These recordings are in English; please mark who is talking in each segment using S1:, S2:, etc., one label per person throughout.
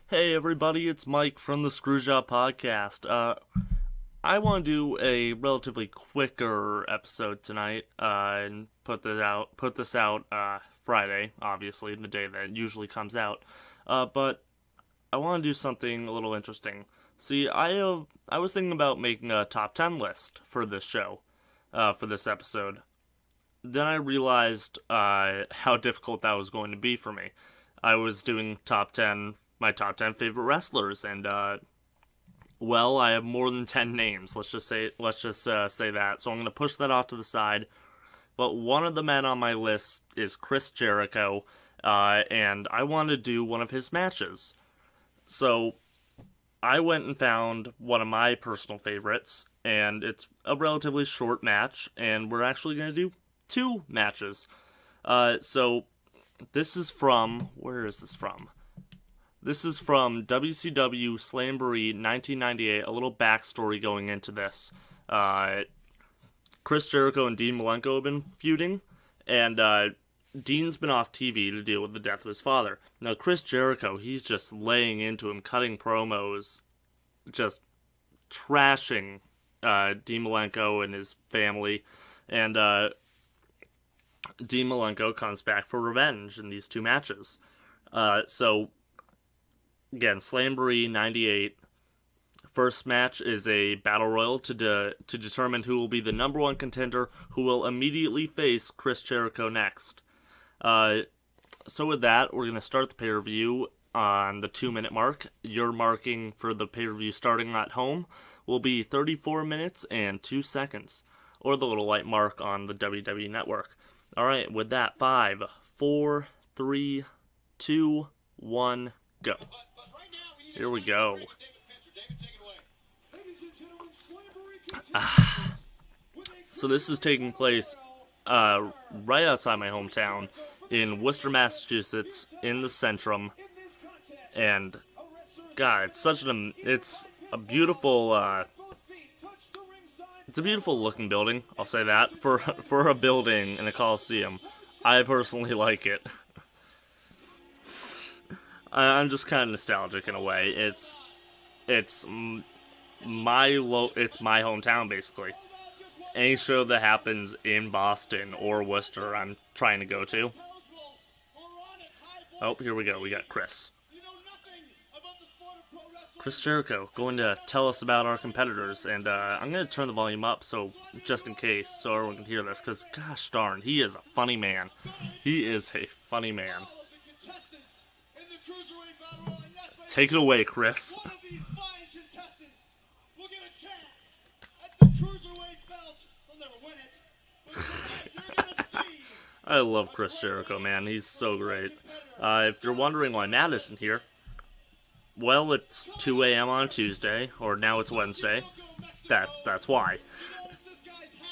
S1: Hey everybody, it's Mike from the Screwjob podcast. I want to do a relatively quicker episode tonight, and put this out Friday, obviously, the day that it usually comes out. But I want to do something a little interesting. See, I was thinking about making a top 10 list for this show, for this episode. Then I realized, how difficult that was going to be for me. I was doing my top 10 favorite wrestlers, and well, I have more than 10 names. Let's just say that. So I'm going to push that off to the side. But one of the men on my list is Chris Jericho, and I want to do one of his matches. So I went and found one of my personal favorites, and it's a relatively short match, and we're actually going to do two matches. So this is from, where is this from? This is from WCW Slamboree 1998, a little backstory going into this. Chris Jericho and Dean Malenko have been feuding, and Dean's been off TV to deal with the death of his father. Now, Chris Jericho, he's just laying into him, cutting promos, just trashing Dean Malenko and his family, and Dean Malenko comes back for revenge in these two matches. So, again, Slamboree 98. First match is a battle royal to determine who will be the number one contender, who will immediately face Chris Jericho next. So with that, we're going to start the pay-per-view on the 2-minute mark. Your marking for the pay-per-view starting at home will be 34 minutes and 2 seconds, or the little light mark on the WWE Network. Alright, with that, 5, 4, 3, 2, 1, go. Here we go. So this is taking place right outside my hometown in Worcester, Massachusetts, in the Centrum, and God, it's a beautiful looking building. I'll say that for a building in a Coliseum. I personally like it. I'm just kind of nostalgic in a way. It's my hometown basically. Any show that happens in Boston or Worcester, I'm trying to go to. Oh, here we go. We got Chris Jericho going to tell us about our competitors, and I'm going to turn the volume up so just in case, so everyone can hear this, because gosh darn, he is a funny man. He is a funny man. Take it away, Chris. One of these fine contestants will get a chance at the Cruiserweight belt. They'll never win it. But you're gonna see. I love Chris Jericho, man. He's so great. If you're wondering why Matt isn't here, well, it's 2 a.m. on Tuesday, or now it's Wednesday. That's why.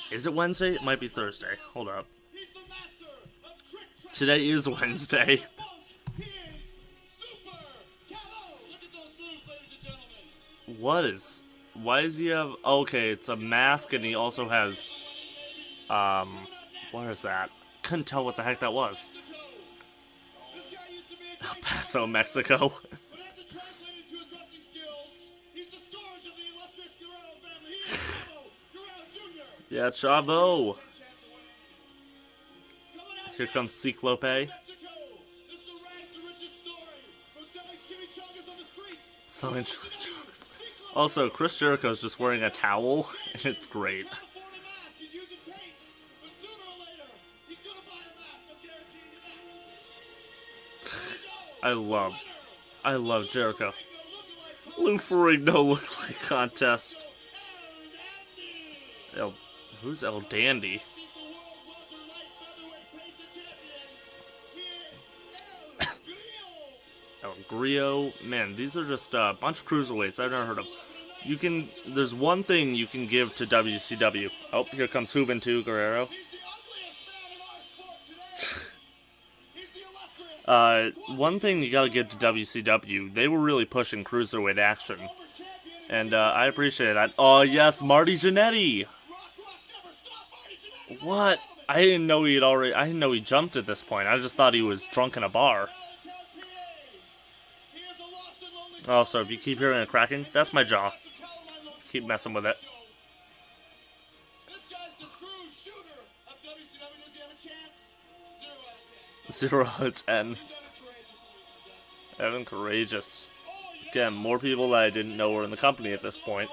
S1: Is it Wednesday? It might be Thursday. Hold up. Today is Wednesday. Why does he have, okay, it's a mask, and he also has, what is that? Couldn't tell what the heck that was. El Paso, Mexico. Yeah, Chavo. Here comes Ciclope. Selling chimichangas. Also, Chris Jericho is just wearing a towel, and it's great. I love Jericho. Lou Ferrigno look-like contest. Who's El Dandy? El Grio. Man, these are just a bunch of cruiserweights I've never heard of. There's one thing you can give to WCW. Oh, here comes Juventud Guerrero. One thing you gotta give to WCW, they were really pushing cruiserweight action. And, I appreciate that. Oh, yes, Marty Jannetty! What? I didn't know he jumped at this point. I just thought he was drunk in a bar. Also, if you keep hearing it cracking, that's my jaw. Keep messing with it.
S2: This guy's the true shooter of WCW. Does he have a chance?
S1: 0 out of 10.
S2: He's
S1: Evan Courageous. Again, more people that I didn't know were in the company at this point.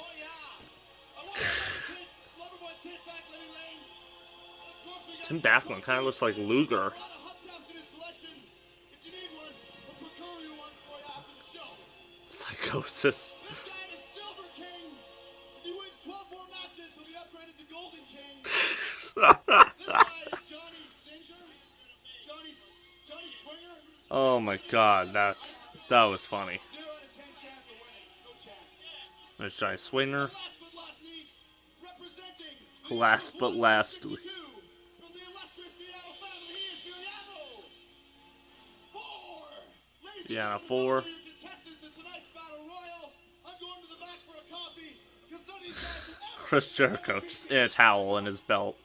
S1: Tim Backlund kind of looks like Luger. Psychosis. Oh my god, that was funny. There's Johnny Swinger. Last but lastly. Yeah, 4. Chris Jericho just in a towel in his belt.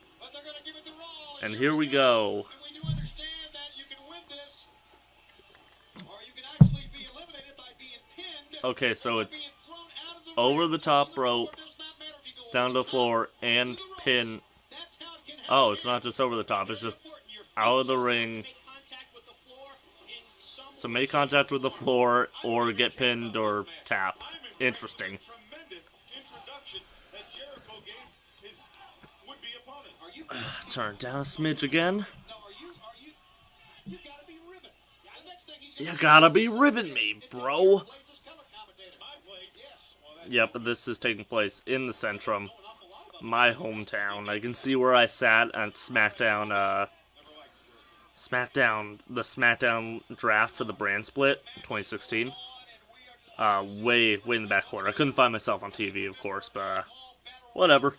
S1: And here we go. Okay, so it's over the top rope, down to the floor, and pin. Oh, it's not just over the top, it's just out of the ring. So make contact with the floor, or get pinned, or tap. Interesting. Turn down a smidge again. You gotta be ribbing me, bro. Yep, but this is taking place in the Centrum, my hometown. I can see where I sat at SmackDown, the SmackDown draft for the brand split, 2016. Way in the back corner. I couldn't find myself on TV, of course, but whatever.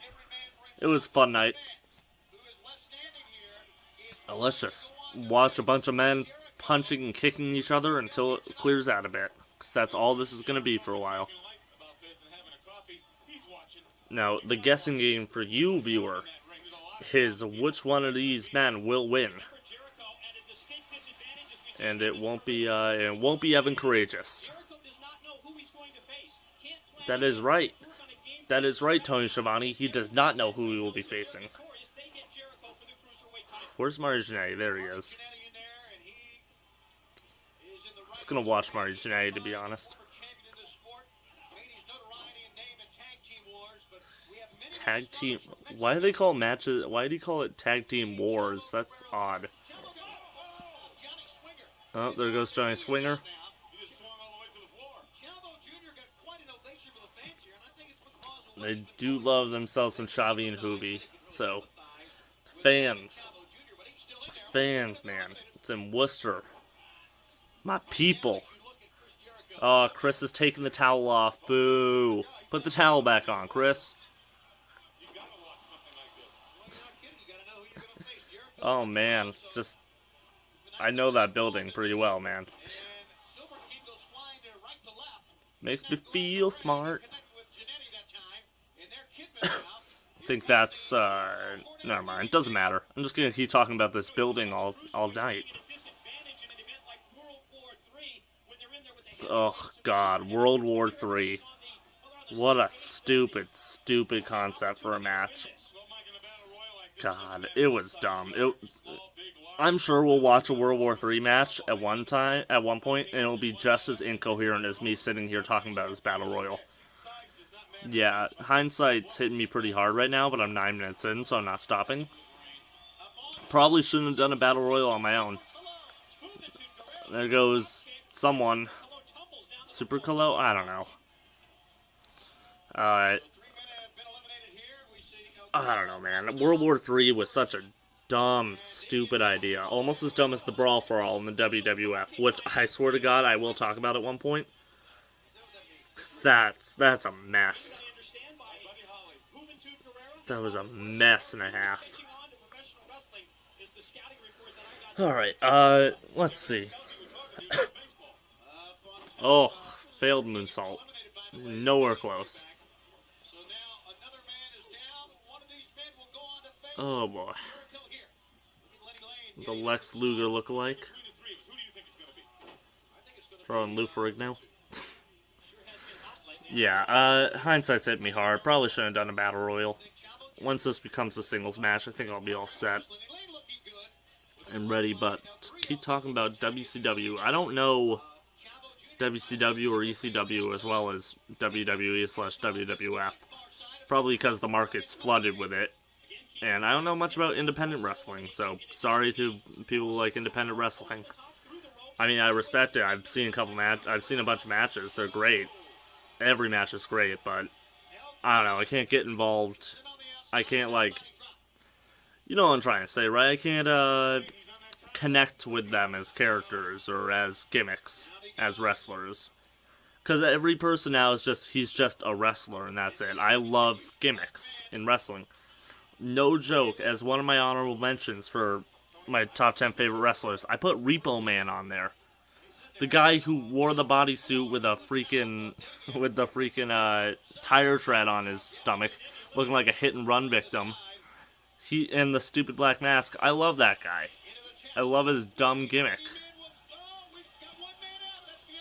S1: It was a fun night. Let's just watch a bunch of men punching and kicking each other until it clears out a bit. Because that's all this is going to be for a while. Now, the guessing game for you, viewer, is which one of these men will win. And it won't be Evan Courageous. That is right. That is right, Tony Schiavone. He does not know who he will be facing. Where's Marty Jannetty? There he is. Just gonna watch Marty Jannetty, to be honest. Tag team. Why do they call matches? Why do you call it tag team wars? That's odd. Oh, there goes Johnny Swinger. They do love themselves some Xavi and Hoovy. So, fans, man. It's in Worcester. My people. Oh, Chris is taking the towel off. Boo. Put the towel back on, Chris. Oh, man. Just, I know that building pretty well, man. Makes me feel smart. I think that's, never mind. Doesn't matter. I'm just gonna keep talking about this building all night. Oh, God. World War III. What a stupid concept for a match. God, it was dumb. I'm sure we'll watch a World War III match at one point, and it'll be just as incoherent as me sitting here talking about this Battle Royal. Yeah, hindsight's hitting me pretty hard right now, but I'm 9 minutes in, so I'm not stopping. Probably shouldn't have done a Battle Royal on my own. There goes someone. Super Colo? I don't know. I don't know, man. World War III was such a dumb, stupid idea. Almost as dumb as the Brawl for All in the WWF, which I swear to God I will talk about at one point. Cause that's a mess. That was a mess and a half. Alright, let's see. Oh, failed moonsault. Nowhere close. Oh boy. The Lex Luger lookalike. Throwing Lou Ferrigno. Yeah, hindsight's hit me hard. Probably shouldn't have done a battle royal. Once this becomes a singles match, I think I'll be all set and ready, but keep talking about WCW. I don't know WCW or ECW as well as WWE/WWF. Probably because the market's flooded with it. And I don't know much about independent wrestling, so sorry to people who like independent wrestling. I mean, I respect it. I've seen a bunch of matches. They're great. Every match is great, but I don't know. I can't get involved. I can't, like, you know what I'm trying to say, right? I can't connect with them as characters or as gimmicks, as wrestlers. Because every person now he's just a wrestler, and that's it. I love gimmicks in wrestling. No joke, as one of my honorable mentions for my top 10 favorite wrestlers, I put Repo Man on there. The guy who wore the bodysuit with the freaking tire tread on his stomach, looking like a hit and run victim. He and the stupid black mask. I love that guy. I love his dumb gimmick.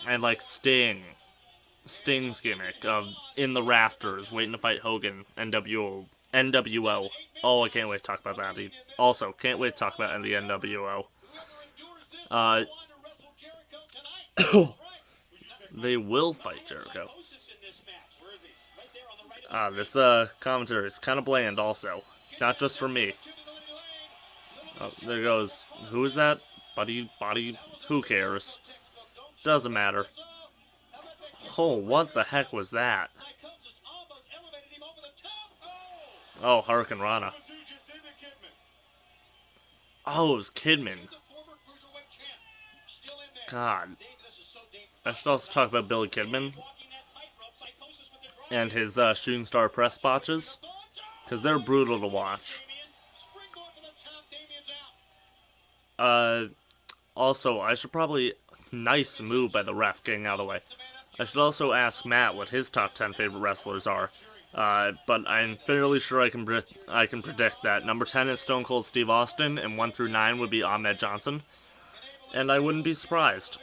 S1: And like Sting's gimmick of in the rafters, waiting to fight Hogan, NWO. Oh, I can't wait to talk about that. Also, can't wait to talk about the NWO. They will fight Jericho. This commentary is kind of bland also. Not just for me. Oh, there goes. Who is that? Buddy, who cares? Doesn't matter. Oh, what the heck was that? Oh, Hurricane Rana. Oh, it was Kidman. God. I should also talk about Billy Kidman and his shooting star press botches, because they're brutal to watch. Also, I should probably... Nice move by the ref getting out of the way. I should also ask Matt what his top 10 favorite wrestlers are. But I'm fairly sure I can predict that number 10 is Stone Cold Steve Austin, and 1 through 9 would be Ahmed Johnson. And I wouldn't be surprised.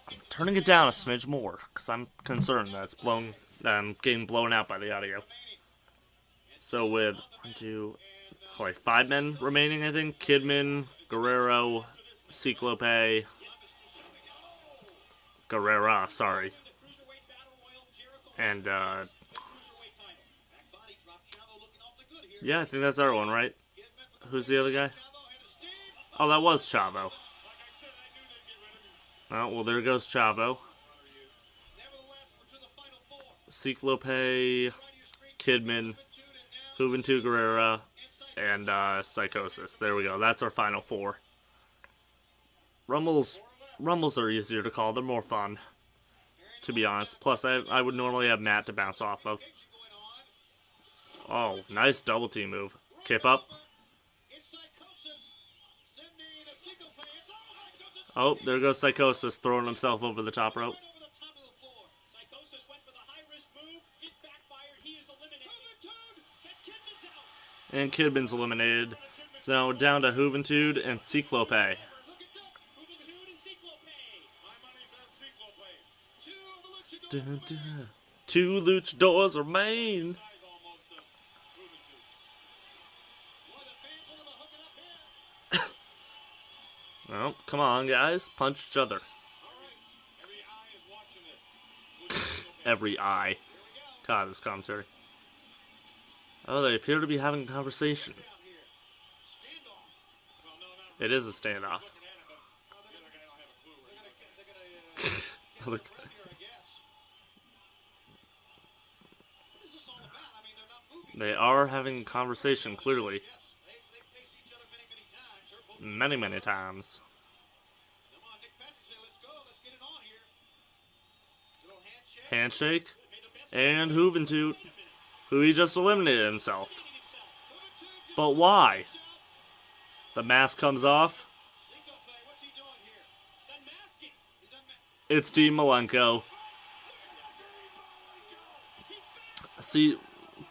S1: I'm turning it down a smidge more, because I'm concerned that I'm getting blown out by the audio. So with 5 men remaining, I think. Kidman, Guerrero, Ciclope, Guerrera, sorry. And, yeah, I think that's everyone, right? Who's the other guy? Oh, that was Chavo. Oh, well, there goes Chavo. Ciclope, Kidman, Juventud Guerrera, and Psychosis. There we go. That's our final 4. Rumbles are easier to call. They're more fun, to be honest. Plus, I would normally have Matt to bounce off of. Oh, nice double team move. Kip up. Oh, there goes Psychosis throwing himself over the top rope. And Kidman's eliminated. So down to Juventud and Ciclope. Dun, dun. 2 luchadors remain. Well, come on, guys. Punch each other. Every eye. God, this commentary. Oh, they appear to be having a conversation. It is a standoff. They are having a conversation, clearly. Many, many times. Handshake. And Juventud, who he just eliminated himself. But why? The mask comes off. It's Dean Malenko. See,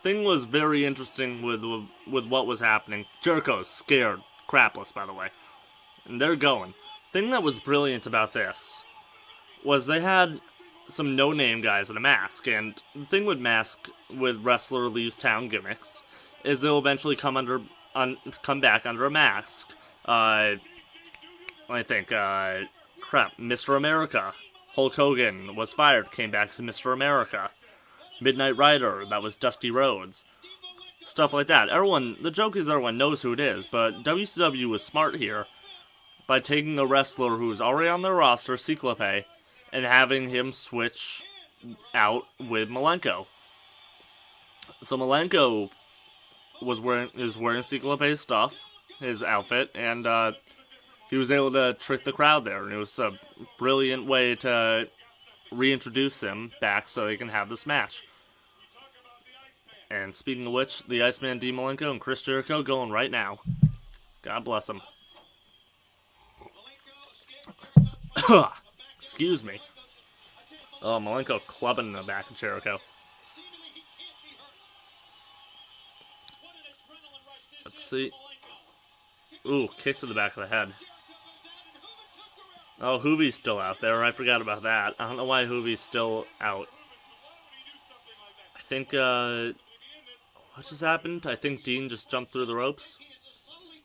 S1: thing was very interesting with what was happening. Jericho's scared crapless, by the way. And they're going. Thing that was brilliant about this was they had some no-name guys in a mask. And the thing with wrestler leaves town gimmicks is they'll eventually come back under a mask. I think, Mr. America. Hulk Hogan was fired, came back as Mr. America. Midnight Rider, that was Dusty Rhodes. Stuff like that. The joke is everyone knows who it is, but WCW was smart here by taking a wrestler who's already on their roster, Cyclope, and having him switch out with Malenko. So Malenko is wearing Cyclope's stuff, his outfit, and he was able to trick the crowd there, and it was a brilliant way to reintroduce him back so they can have this match. And speaking of which, the Iceman, Dean Malenko, and Chris Jericho going right now. God bless them. Excuse me. Oh, Malenko clubbing the back of Jericho. Let's see. Ooh, kick to the back of the head. Oh, Hoovie's still out there. I forgot about that. I don't know why Hoovie's still out. I think, what just happened? I think Dean just jumped through the ropes.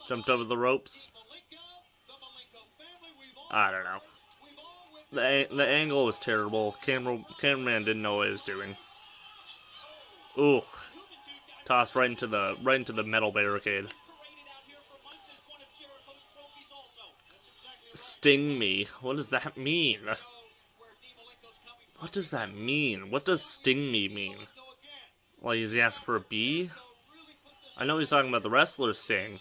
S1: Jumped over the ropes. I don't know. The angle was terrible. Cameraman didn't know what he was doing. Ooh. Tossed right into the metal barricade. Sting me. What does that mean? What does that mean? What does sting me mean? Like, is he asking for a B? I know he's talking about the wrestler Sting.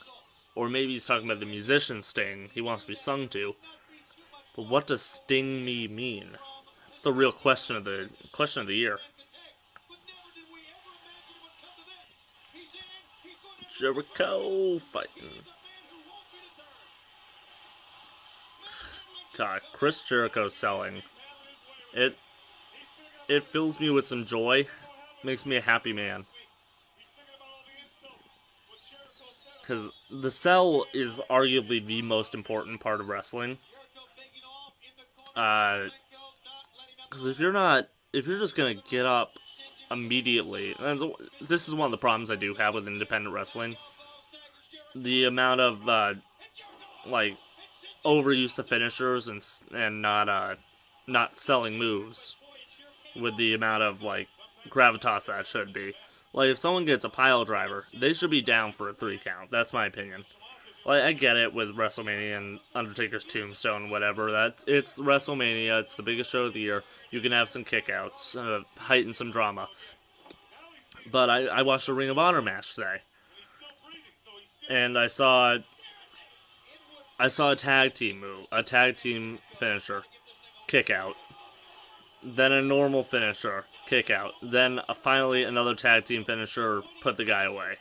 S1: Or maybe he's talking about the musician Sting he wants to be sung to. But what does sting me mean? That's the real question of the year. Jericho fighting. God, Chris Jericho selling. It fills me with some joy. Makes me a happy man. Because the sell is arguably the most important part of wrestling. Because if you're just gonna get up immediately, and this is one of the problems I do have with independent wrestling. The amount of overuse of finishers and not selling moves with the amount of gravitas that should be. Like, if someone gets a pile driver, they should be down for a 3 count. That's my opinion. Like, I get it with WrestleMania and Undertaker's Tombstone, whatever. It's WrestleMania. It's the biggest show of the year. You can have some kickouts, heighten some drama. But I watched a Ring of Honor match today, and I saw a tag team move, a tag team finisher, kick out, then a normal finisher, kick out, then finally another tag team finisher, put the guy away.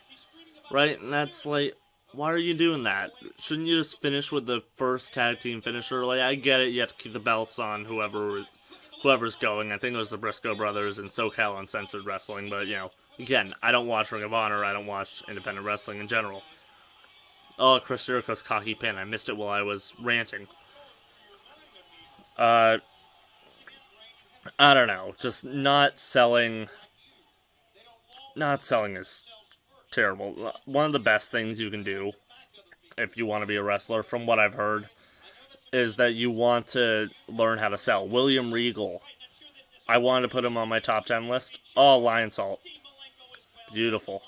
S1: Right? And that's like, why are you doing that? Shouldn't you just finish with the first tag team finisher? Like, I get it, you have to keep the belts on whoever's going. I think it was the Briscoe brothers and SoCal Uncensored Wrestling, but, again, I don't watch Ring of Honor, I don't watch independent wrestling in general. Oh, Chris Jericho's cocky pin. I missed it while I was ranting. I don't know. Just not selling is terrible. One of the best things you can do if you want to be a wrestler, from what I've heard, is that you want to learn how to sell. William Regal. I wanted to put him on my top 10 list. Oh, Lion Salt. Beautiful.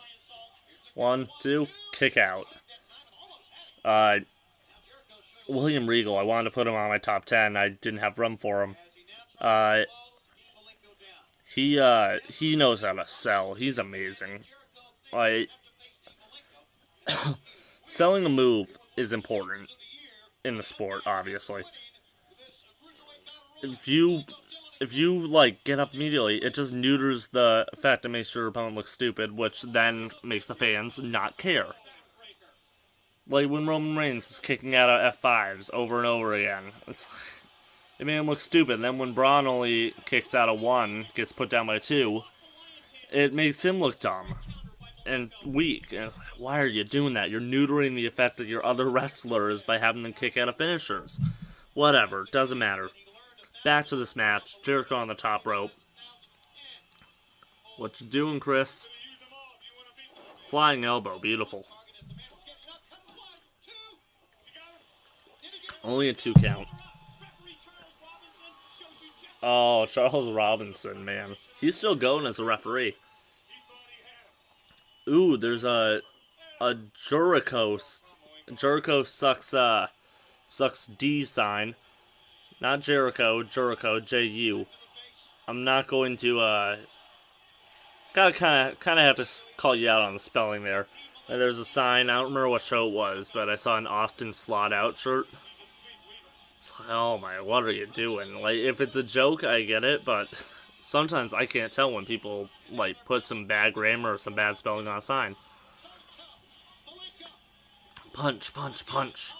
S1: 1, 2, kick out. William Regal, I wanted to put him on my top 10. I didn't have room for him. He knows how to sell. He's amazing. Selling a move is important in the sport, obviously. If you get up immediately, it just neuters the effect and makes your opponent look stupid, which then makes the fans not care. Like when Roman Reigns was kicking out of F5s over and over again. It made him look stupid. Then when Braun only kicks out of 1, gets put down by 2, it makes him look dumb and weak. And it's like, why are you doing that? You're neutering the effect of your other wrestlers by having them kick out of finishers. Whatever, doesn't matter. back to this match. Jericho on the top rope. What you doing, Chris? Flying elbow, beautiful. Only a 2 count. Oh, Charles Robinson, man. He's still going as a referee. Ooh, there's a Jericho sucks D sign. Not Jericho, J-U. I'm not going to, gotta kind of have to call you out on the spelling there. There's a sign, I don't remember what show it was, but I saw an Austin Slot Out shirt. It's like, oh my, what are you doing? Like, if it's a joke, I get it, but sometimes I can't tell when people, like, put some bad grammar or some bad spelling on a sign. Punch, punch, punch.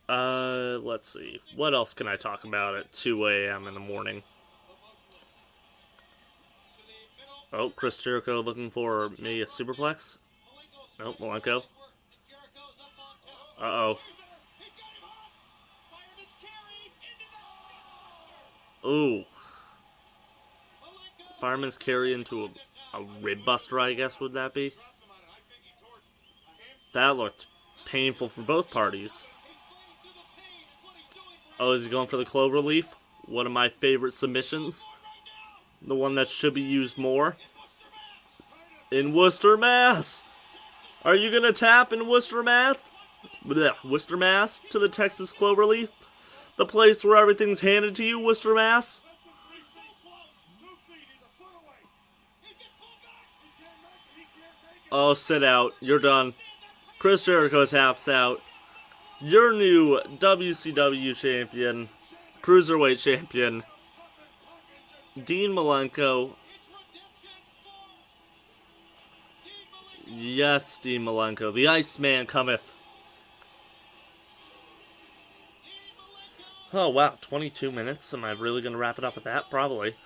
S1: Let's see. What else can I talk about at 2 a.m. in the morning? Oh, Chris Jericho looking for maybe a superplex? Nope, Malenko. Uh-oh. Ooh. Fireman's carry into a rib buster, I guess, would that be? That looked painful for both parties. Oh, is he going for the clover leaf? One of my favorite submissions. The one that should be used more. In Worcester, Mass. Are you going to tap in Worcester, Mass? Worcester, Mass to the Texas Cloverleaf? The place where everything's handed to you, Worcester, Mass? Oh, sit out. You're done. Chris Jericho taps out. Your new WCW champion, Cruiserweight champion, Dean Malenko. Yes, Dean Malenko. The Iceman cometh. Oh, wow. 22 minutes. Am I really going to wrap it up with that? Probably.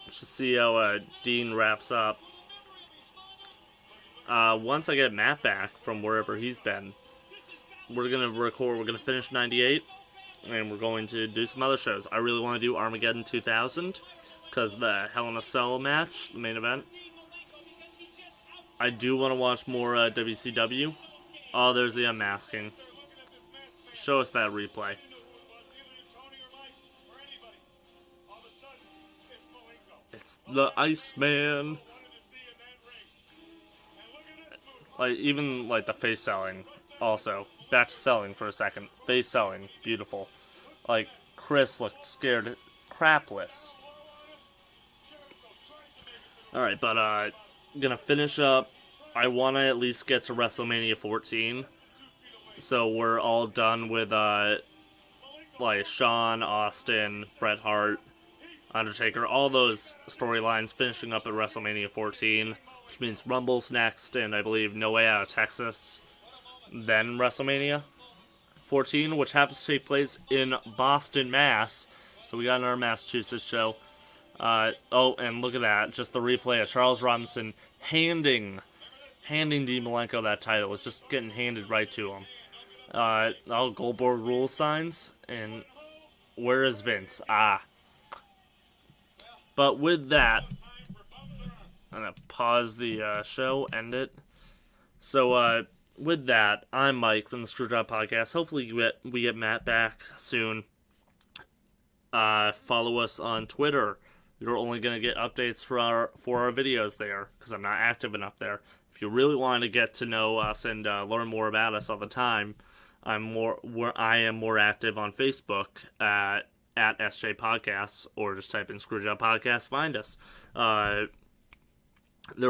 S1: Let's just see how Dean wraps up. Once I get Matt back from wherever he's been, we're going to record. We're going to finish 98. And we're going to do some other shows. I really want to do Armageddon 2000. Because the Hell in a Cell match, the main event. I do want to watch more WCW. Oh, there's the unmasking. Show us that replay. It's the Iceman. Like, even like the face selling. Also, back to selling for a second. Face selling, beautiful. Like, Chris looked scared crapless. Alright, but gonna finish up. I want to at least get to WrestleMania 14. So we're all done with, like, Shawn, Austin, Bret Hart, Undertaker, all those storylines finishing up at WrestleMania 14, which means Rumble's next, and I believe No Way Out of Texas, then WrestleMania 14, which happens to take place in Boston, Mass. So we got another Massachusetts show. Oh, and look at that, just the replay of Charles Robinson handing Dean Malenko that title. It's just getting handed right to him. All Goldberg rules signs, and where is Vince? But with that, I'm gonna pause the show, end it. So, with that, I'm Mike from the Screwjob Podcast. Hopefully we get Matt back soon. Follow us on Twitter. You're only gonna get updates for our videos there, because I'm not active enough there. If you really want to get to know us and learn more about us all the time, I am more active on Facebook at SJ Podcasts, or just type in Screwjob Podcast, find us. There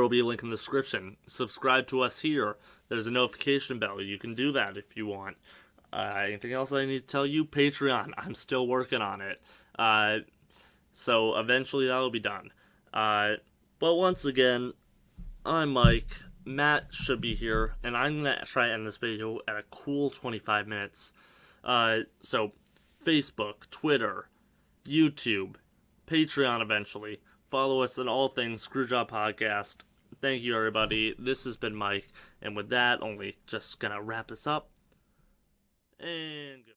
S1: will be a link in the description. Subscribe to us here. There's a notification bell. You can do that if you want. Anything else I need to tell you? Patreon. I'm still working on it. So eventually that will be done. But once again, I'm Mike. Matt should be here, and I'm going to try to end this video at a cool 25 minutes. So, Facebook, Twitter, YouTube, Patreon eventually. Follow us on all things Screwjob Podcast. thank you, everybody. This has been Mike, and with that, only just gonna wrap this up. And